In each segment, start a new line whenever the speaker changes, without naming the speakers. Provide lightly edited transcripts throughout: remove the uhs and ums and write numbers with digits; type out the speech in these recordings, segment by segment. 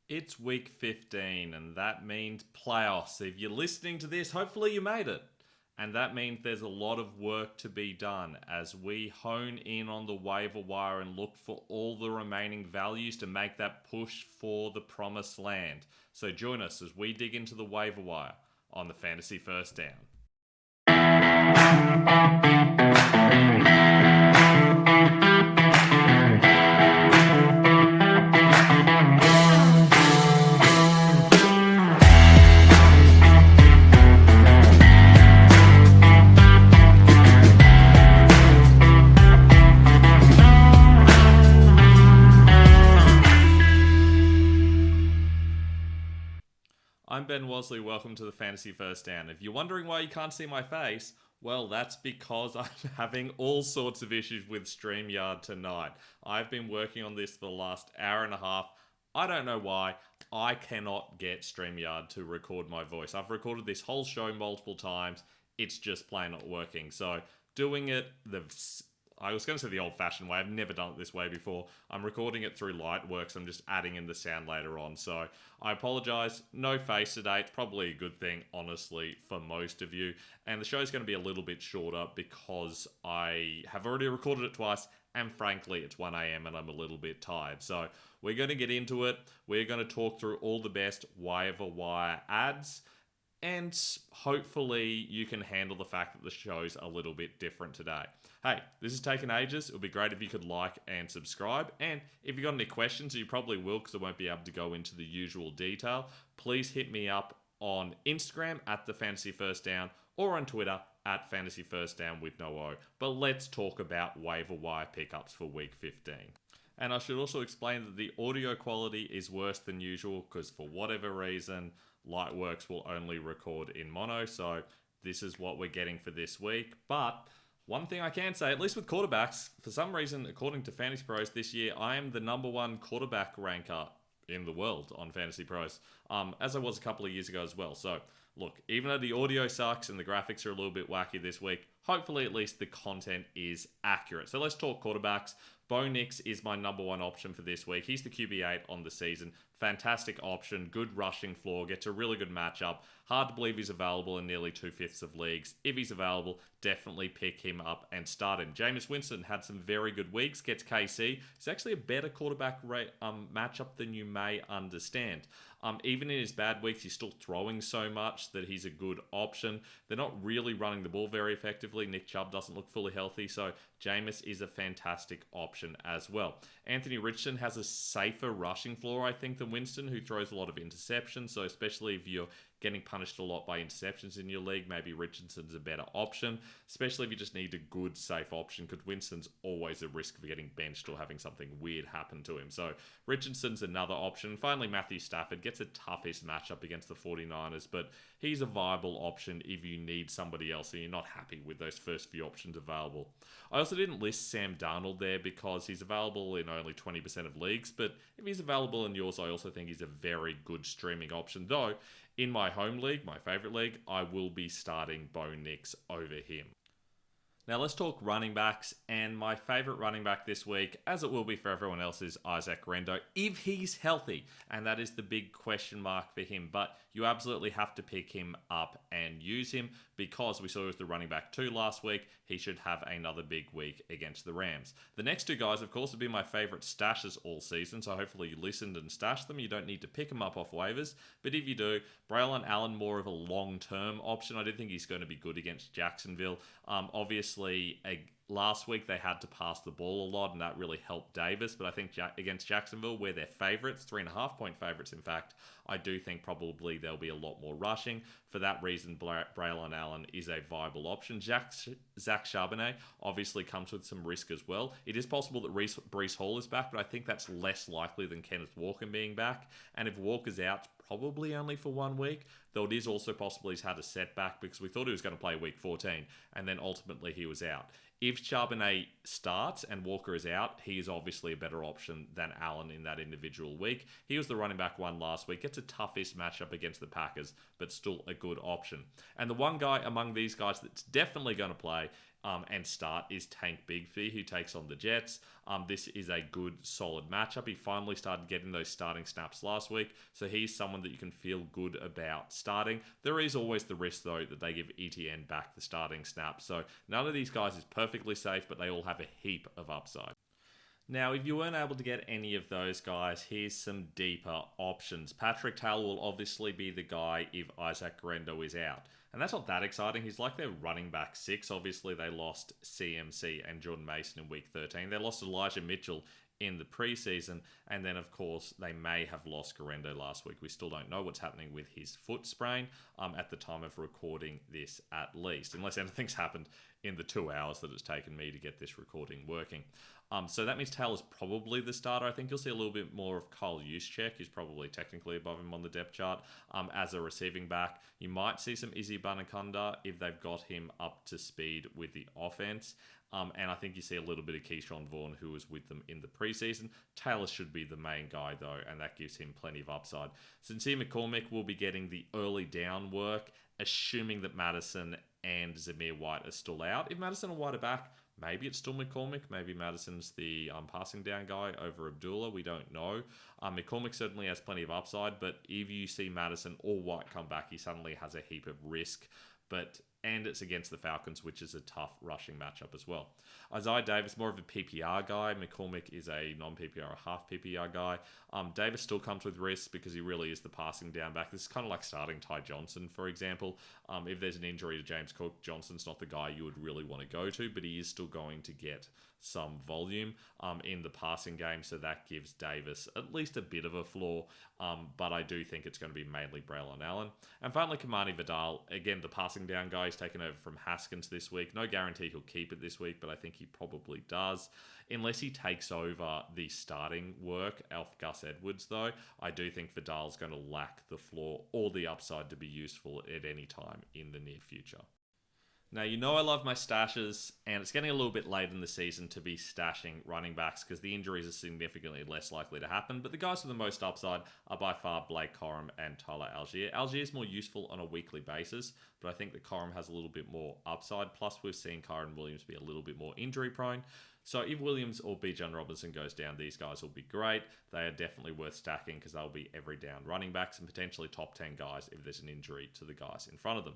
It's week 15, and that means playoffs. If you're listening to this, hopefully you made it. And that means there's a lot of work to be done as we hone in on the waiver wire and look for all the remaining values to make that push for the promised land. So join us as we dig into the waiver wire on the Fantasy First Down. I'm Ben Wasley, welcome to the Fantasy First Down. If you're wondering why you can't see my face, well, that's because I'm having all sorts of issues with StreamYard tonight. I've been working on this for the last hour and a half. I don't know why. I cannot get StreamYard to record my voice. I've recorded this whole show multiple times. It's just plain not working. So doing it I was going to say the old-fashioned way. I've never done it this way before. I'm recording it through Lightworks. I'm just adding in the sound later on. So I apologize. No face today. It's probably a good thing, honestly, for most of you. And the show's going to be a little bit shorter because I have already recorded it twice. And frankly, it's 1 a.m. and I'm a little bit tired. So we're going to get into it. We're going to talk through all the best waiver wire ads. And hopefully you can handle the fact that the show's a little bit different today. Hey, this has taken ages. It would be great if you could like and subscribe. And if you've got any questions, you probably will because I won't be able to go into the usual detail, please hit me up on Instagram at the Fantasy First Down or on Twitter at Fantasy First Down with no O. But let's talk about waiver wire pickups for week 15. And I should also explain that the audio quality is worse than usual because for whatever reason, Lightworks will only record in mono. So this is what we're getting for this week. But one thing I can say, at least with quarterbacks, for some reason, according to Fantasy Pros this year, I am the #1 quarterback ranker in the world on Fantasy Pros, as I was a couple of years ago as well. So look, even though the audio sucks and the graphics are a little bit wacky this week, hopefully at least the content is accurate. So let's talk quarterbacks. Bo Nix is my #1 option for this week. He's the QB8 on the season. Fantastic option, good rushing floor, gets a really good matchup. Hard to believe he's available in nearly 2/5 of leagues. If he's available, definitely pick him up and start him. Jameis Winston had some very good weeks, gets KC. It's actually a better quarterback matchup than you may understand. Even in his bad weeks, he's still throwing so much that he's a good option. They're not really running the ball very effectively. Nick Chubb doesn't look fully healthy, so Jameis is a fantastic option as well. Anthony Richardson has a safer rushing floor, I think, than Winston, who throws a lot of interceptions, so especially if you're getting punished a lot by interceptions in your league, maybe Richardson's a better option, especially if you just need a good, safe option, because Winston's always a risk of getting benched or having something weird happen to him. So Richardson's another option. Finally, Matthew Stafford gets the toughest matchup against the 49ers, but he's a viable option if you need somebody else and you're not happy with those first few options available. I also didn't list Sam Darnold there because he's available in only 20% of leagues, but if he's available in yours, I also think he's a very good streaming option, though in my home league, my favorite league, I will be starting Bo Nix over him. Now let's talk running backs, and my favorite running back this week, as it will be for everyone else, is Isaac Rendo, if he's healthy, and that is the big question mark for him, but you absolutely have to pick him up and use him because we saw he was the running back 2 last week. He should have another big week against the Rams. The next 2 guys, of course, have been my favorite stashes all season, so hopefully you listened and stashed them. You don't need to pick them up off waivers, but if you do, Braylon Allen, more of a long-term option. I do think he's going to be good against Jacksonville. Obviously, last week they had to pass the ball a lot, and that really helped Davis. But I think against Jacksonville, where they're favorites, 3.5-point favorites, in fact, I do think probably there'll be a lot more rushing. For that reason, Braylon Allen is a viable option. Zach Charbonnet obviously comes with some risk as well. It is possible that Breece Hall is back, but I think that's less likely than Kenneth Walker being back. And if Walker's out, probably only for 1 week, though it is also possible he's had a setback because we thought he was going to play week 14, and then ultimately he was out. If Charbonnet starts and Walker is out, he is obviously a better option than Allen in that individual week. He was the running back 1 last week. It's a toughest matchup against the Packers, but still a good option. And the one guy among these guys that's definitely going to play and start is Tank Bigfee, who takes on the Jets. This is a good, solid matchup. He finally started getting those starting snaps last week, so he's someone that you can feel good about starting. There is always the risk, though, that they give ETN back the starting snap, so none of these guys is perfectly safe, but they all have a heap of upside. Now, if you weren't able to get any of those guys, here's some deeper options. Patrick Taylor will obviously be the guy if Isaac Guerendo is out. And that's not that exciting. He's like their running back 6. Obviously, they lost CMC and Jordan Mason in week 13. They lost Elijah Mitchell in the preseason. And then, of course, they may have lost Guerendo last week. We still don't know what's happening with his foot sprain at the time of recording this, at least. Unless anything's happened in the 2 hours that it's taken me to get this recording working. So that means Taylor's probably the starter. I think you'll see a little bit more of Kyle Juszczyk. He's probably technically above him on the depth chart as a receiving back. You might see some Izzy Banakunda if they've got him up to speed with the offense. And I think you see a little bit of Keyshawn Vaughn, who was with them in the preseason. Taylor should be the main guy, though, and that gives him plenty of upside. Sincere McCormick will be getting the early down work, assuming that Madison and Zamir White are still out. If Madison and White are back, maybe it's still McCormick. Maybe Madison's the passing down guy over Abdullah. We don't know. McCormick certainly has plenty of upside, but if you see Madison or White come back, he suddenly has a heap of risk. And it's against the Falcons, which is a tough rushing matchup as well. Isaiah Davis, more of a PPR guy. McCormick is a non-PPR or half PPR guy. Davis still comes with risks because he really is the passing down back. This is kind of like starting Ty Johnson, for example. If there's an injury to James Cook, Johnson's not the guy you would really want to go to, but he is still going to get some volume in the passing game, so that gives Davis at least a bit of a floor, but I do think it's going to be mainly Braylon Allen. And finally, Kamani Vidal, again, the passing down guy. He's taken over from Haskins this week. No guarantee he'll keep it this week, but I think he probably does. Unless he takes over the starting work, Gus Edwards, though, I do think Vidal's going to lack the floor or the upside to be useful at any time in the near future. Now, you know I love my stashes, and it's getting a little bit late in the season to be stashing running backs because the injuries are significantly less likely to happen, but the guys with the most upside are by far Blake Corum and Tyler Algier. Algier is more useful on a weekly basis, but I think that Corum has a little bit more upside, plus we've seen Kyron Williams be a little bit more injury prone. So if Williams or Bijan Robinson goes down, these guys will be great. They are definitely worth stacking because they'll be every down running backs and potentially top 10 guys if there's an injury to the guys in front of them.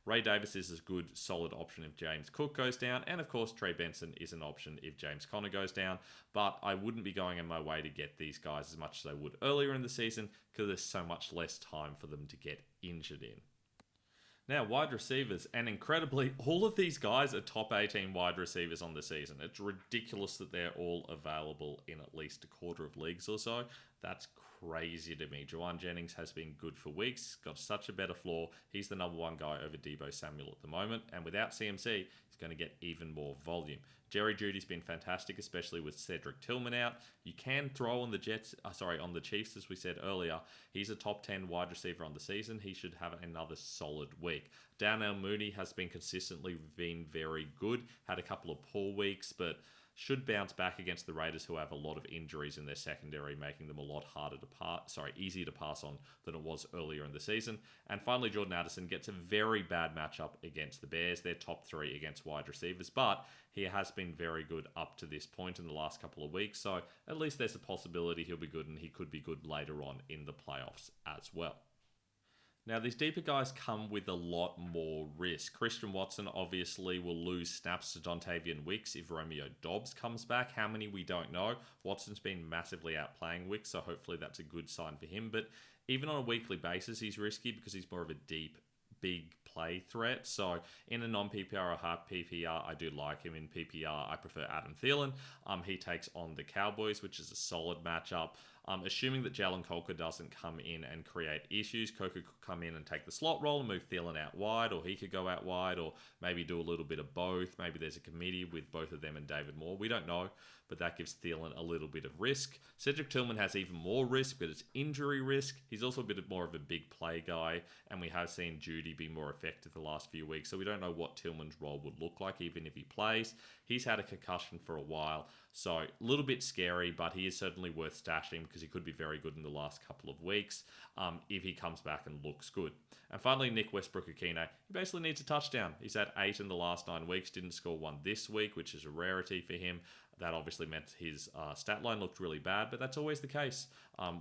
Ray Davis is a good, solid option if James Cook goes down. And of course, Trey Benson is an option if James Conner goes down. But I wouldn't be going in my way to get these guys as much as I would earlier in the season because there's so much less time for them to get injured in. Now, wide receivers, and incredibly, all of these guys are top 18 wide receivers on the season. It's ridiculous that they're all available in at least a quarter of leagues or so. That's crazy to me. Juwan Jennings has been good for weeks, got such a better floor. He's the number one guy over Deebo Samuel at the moment, and without CMC, he's going to get even more volume. Jerry Jeudy's been fantastic, especially with Cedric Tillman out. You can throw on the Chiefs, as we said earlier. He's a top 10 wide receiver on the season. He should have another solid week. Darnell Mooney has been consistently very good. Had a couple of poor weeks, but should bounce back against the Raiders, who have a lot of injuries in their secondary, making them a lot easier to pass on than it was earlier in the season. And finally, Jordan Addison gets a very bad matchup against the Bears. They're top 3 against wide receivers, but he has been very good up to this point in the last couple of weeks. So at least there's a possibility he'll be good, and he could be good later on in the playoffs as well. Now, these deeper guys come with a lot more risk. Christian Watson obviously will lose snaps to Dontavian Wicks if Romeo Doubs comes back. How many, we don't know. Watson's been massively outplaying Wicks, so hopefully that's a good sign for him. But even on a weekly basis, he's risky because he's more of a deep, big play threat. So in a non-PPR or half PPR, I do like him. In PPR, I prefer Adam Thielen. He takes on the Cowboys, which is a solid matchup. Assuming that Jalen Coker doesn't come in and create issues, Coker could come in and take the slot role and move Thielen out wide, or he could go out wide, or maybe do a little bit of both. Maybe there's a committee with both of them and David Moore. We don't know, but that gives Thielen a little bit of risk. Cedric Tillman has even more risk, but it's injury risk. He's also a bit more of a big play guy, and we have seen Jeudy be more effective the last few weeks, so we don't know what Tillman's role would look like, even if he plays. He's had a concussion for a while, So a little bit scary, but he is certainly worth stashing because he could be very good in the last couple of weeks if he comes back and looks good. And finally, Nick Westbrook-Akine. He basically needs a touchdown. He's had 8 in the last 9 weeks, didn't score one this week, which is a rarity for him. That obviously meant his stat line looked really bad, but that's always the case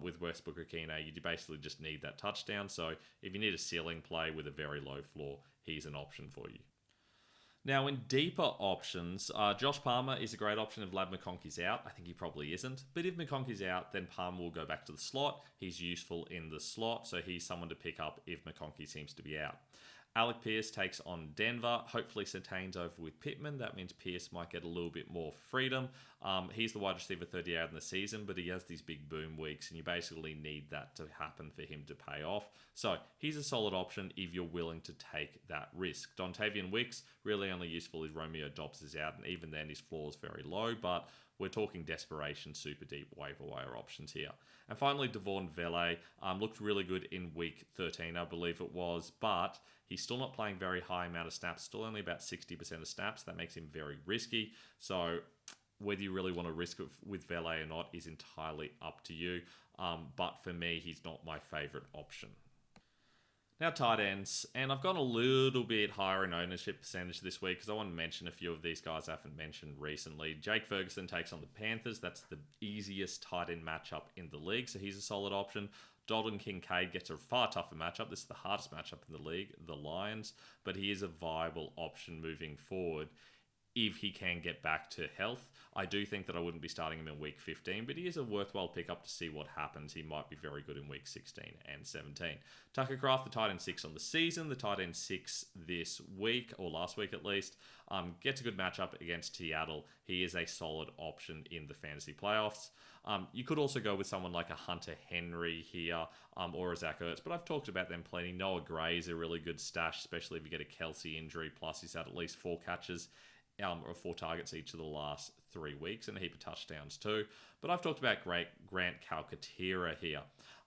with Westbrook-Akine. You basically just need that touchdown. So if you need a ceiling play with a very low floor, he's an option for you. Now, in deeper options, Josh Palmer is a great option if Ladd McConkey's out. I think he probably isn't. But if McConkey's out, then Palmer will go back to the slot. He's useful in the slot, so he's someone to pick up if McConkey seems to be out. Alec Pierce takes on Denver. Hopefully Sertain's over with Pittman. That means Pierce might get a little bit more freedom. He's the wide receiver 38 in the season, but he has these big boom weeks, and you basically need that to happen for him to pay off. So he's a solid option if you're willing to take that risk. Dontavian Wicks, really only useful if Romeo Dobbs is out, and even then his floor is very low, but we're talking desperation, super deep waiver wire options here. And finally, Devon Vele looked really good in week 13, I believe it was, but he's still not playing very high amount of snaps, still only about 60% of snaps. That makes him very risky. So whether you really want to risk it with Vele or not is entirely up to you. But for me, he's not my favorite option. Now, tight ends, and I've gone a little bit higher in ownership percentage this week because I want to mention a few of these guys I haven't mentioned recently. Jake Ferguson takes on the Panthers. That's the easiest tight end matchup in the league, so he's a solid option. Dalton Kincaid gets a far tougher matchup. This is the hardest matchup in the league, the Lions, but he is a viable option moving forward if he can get back to health. I do think that I wouldn't be starting him in week 15, but he is a worthwhile pickup to see what happens. He might be very good in week 16 and 17. Tucker Kraft, the tight end 6 on the season, the tight end 6 this week, or last week at least, gets a good matchup against Seattle. He is a solid option in the fantasy playoffs. You could also go with someone like a Hunter Henry here, or a Zach Ertz, but I've talked about them plenty. Noah Gray is a really good stash, especially if you get a Kelsey injury, plus he's had at least 4 catches or 4 targets each of the last 3 weeks and a heap of touchdowns too. But I've talked about Grant Calcaterra here.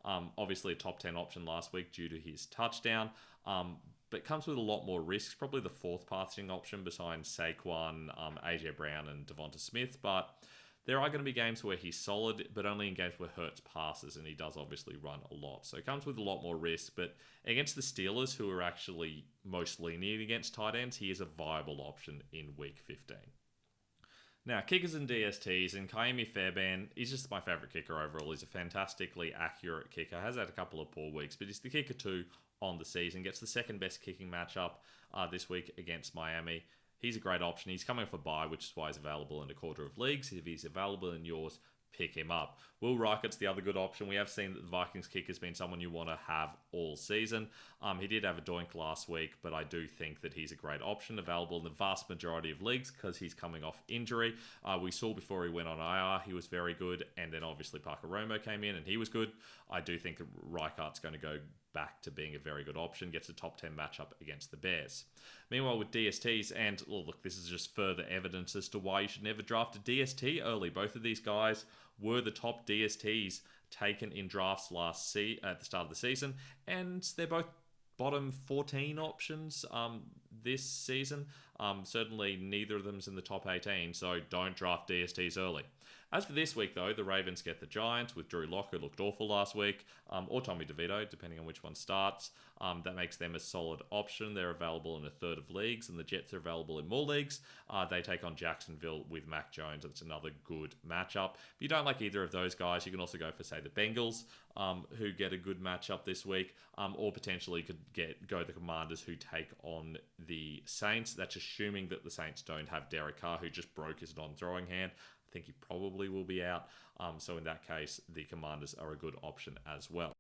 Obviously a top 10 option last week due to his touchdown, but comes with a lot more risks. Probably the 4th passing option behind Saquon, AJ Brown and Devonta Smith, but there are going to be games where he's solid, but only in games where Hurts passes, and he does obviously run a lot. So it comes with a lot more risk, but against the Steelers, who are actually most lenient against tight ends, he is a viable option in week 15. Now, kickers and DSTs, and Kaimi Fairbairn, he's just my favourite kicker overall. He's a fantastically accurate kicker, has had a couple of poor weeks, but he's the kicker 2 on the season, gets the 2nd best kicking matchup this week against Miami. He's a great option. He's coming off a bye, which is why he's available in a quarter of leagues. If he's available in yours, pick him up. Will Reichert's the other good option. We have seen that the Vikings kicker's been someone you want to have all season. He did have a doink last week, but I do think that he's a great option, available in the vast majority of leagues because he's coming off injury. We saw before he went on IR, he was very good, and then obviously Parker Romo came in and he was good. I do think that Reichert's going to go back to being a very good option, gets a top 10 matchup against the Bears. Meanwhile, with DSTs, and look, this is just further evidence as to why you should never draft a DST early. Both of these guys were the top DSTs taken in drafts at the start of the season, and they're both bottom 14 options this season. Certainly neither of them's in the top 18, so don't draft DSTs early. As for this week, though, the Ravens get the Giants with Drew Lock, who looked awful last week, or Tommy DeVito, depending on which one starts. That makes them a solid option. They're available in a third of leagues, and the Jets are available in more leagues. They take on Jacksonville with Mac Jones. It's another good matchup. If you don't like either of those guys, you can also go for, say, the Bengals, who get a good matchup this week, or potentially could go the Commanders, who take on the Saints. That's assuming that the Saints don't have Derek Carr, who just broke his non-throwing hand. I think he probably will be out. So in that case, the Commanders are a good option as well.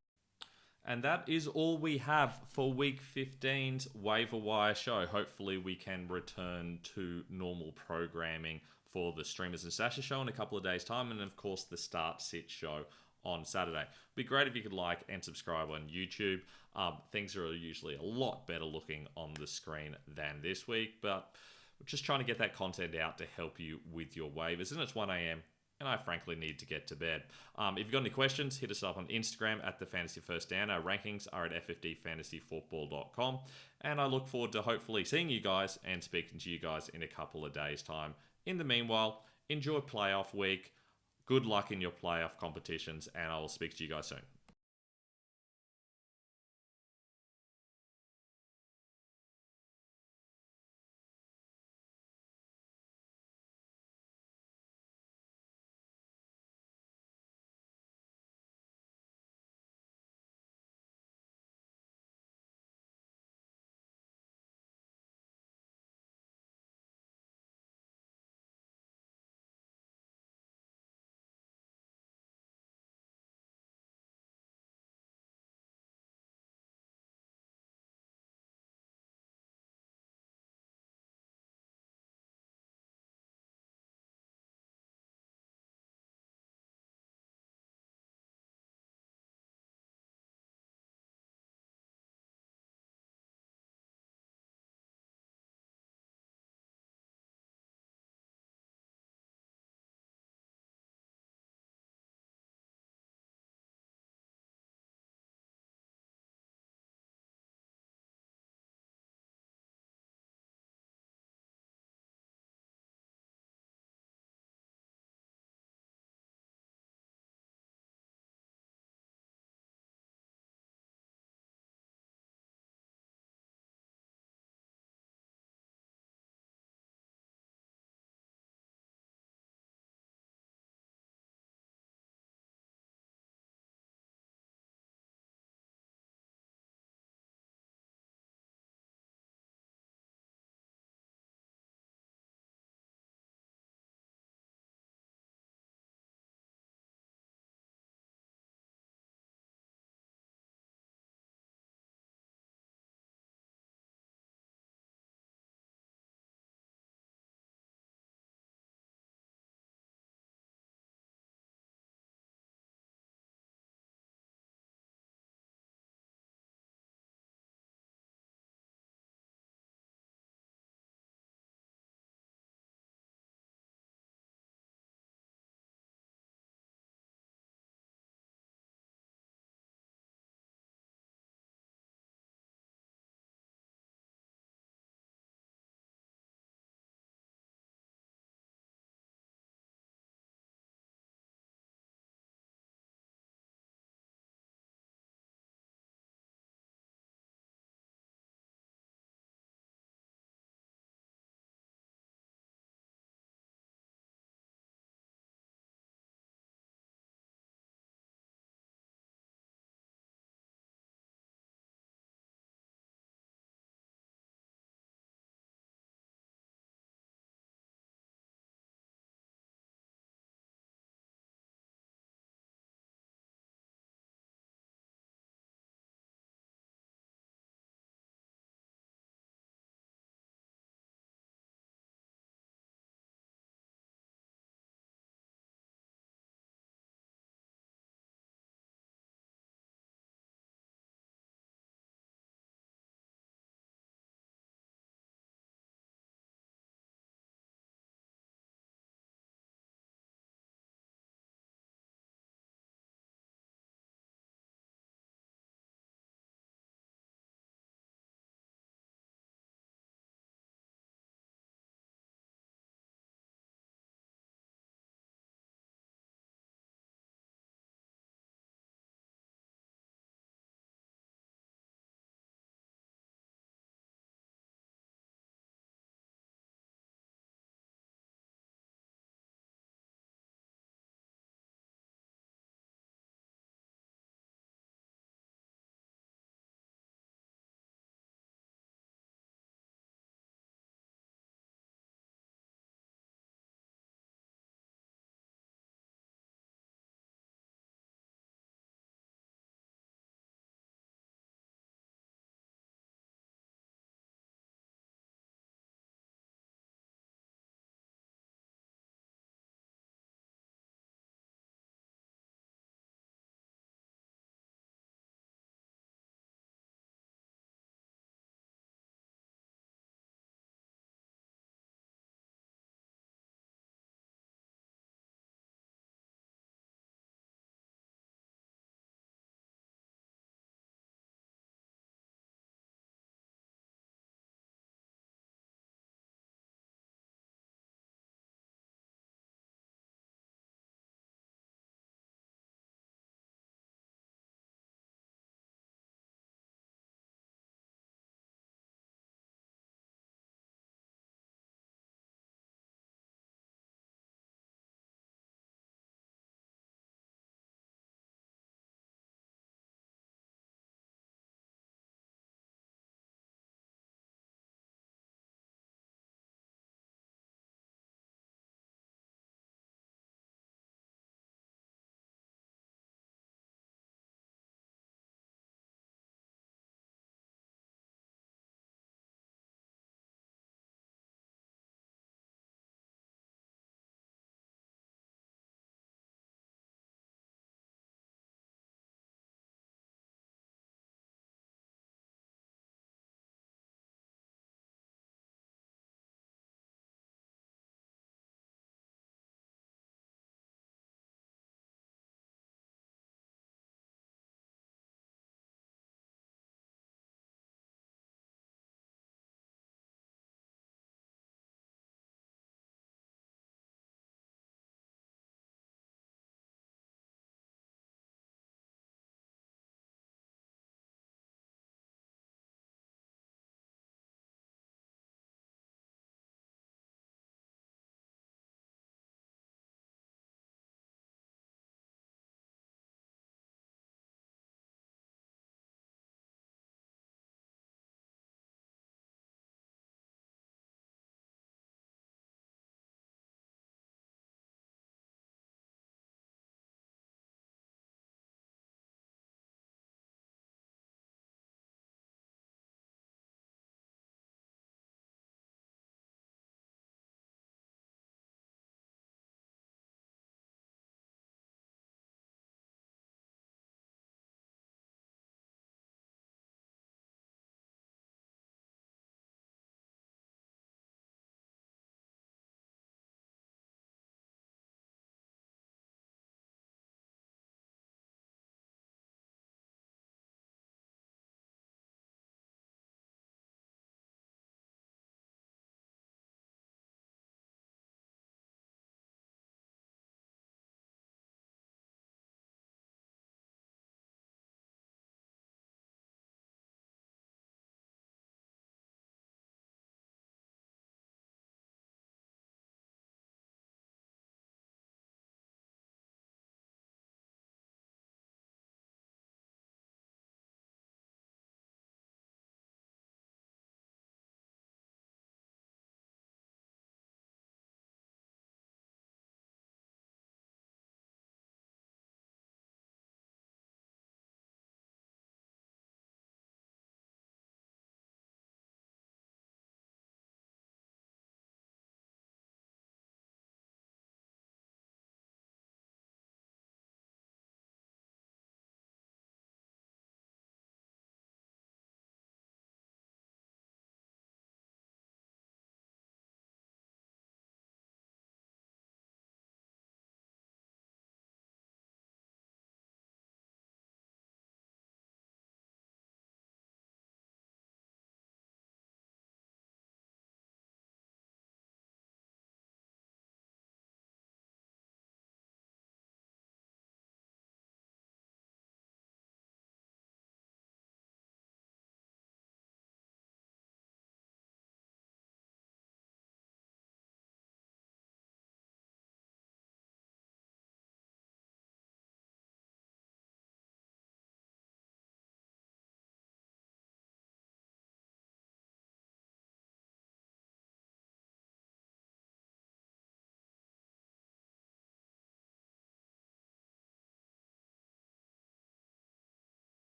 And that is all we have for Week 15's Waiver Wire show. Hopefully we can return to normal programming for the Streamers and Stashes show in a couple of days' time. And of course, the Start Sit show on Saturday. It'd be great if you could like and subscribe on YouTube. Things are usually a lot better looking on the screen than this week, but we're just trying to get that content out to help you with your waivers. And it's 1 a.m. and I frankly need to get to bed. If you've got any questions, hit us up on Instagram at the Fantasy First Down. Our rankings are at ffdfantasyfootball.com. And I look forward to hopefully seeing you guys and speaking to you guys in a couple of days' time. In the meanwhile, Enjoy playoff week. Good luck in your playoff competitions, and I will speak to you guys soon.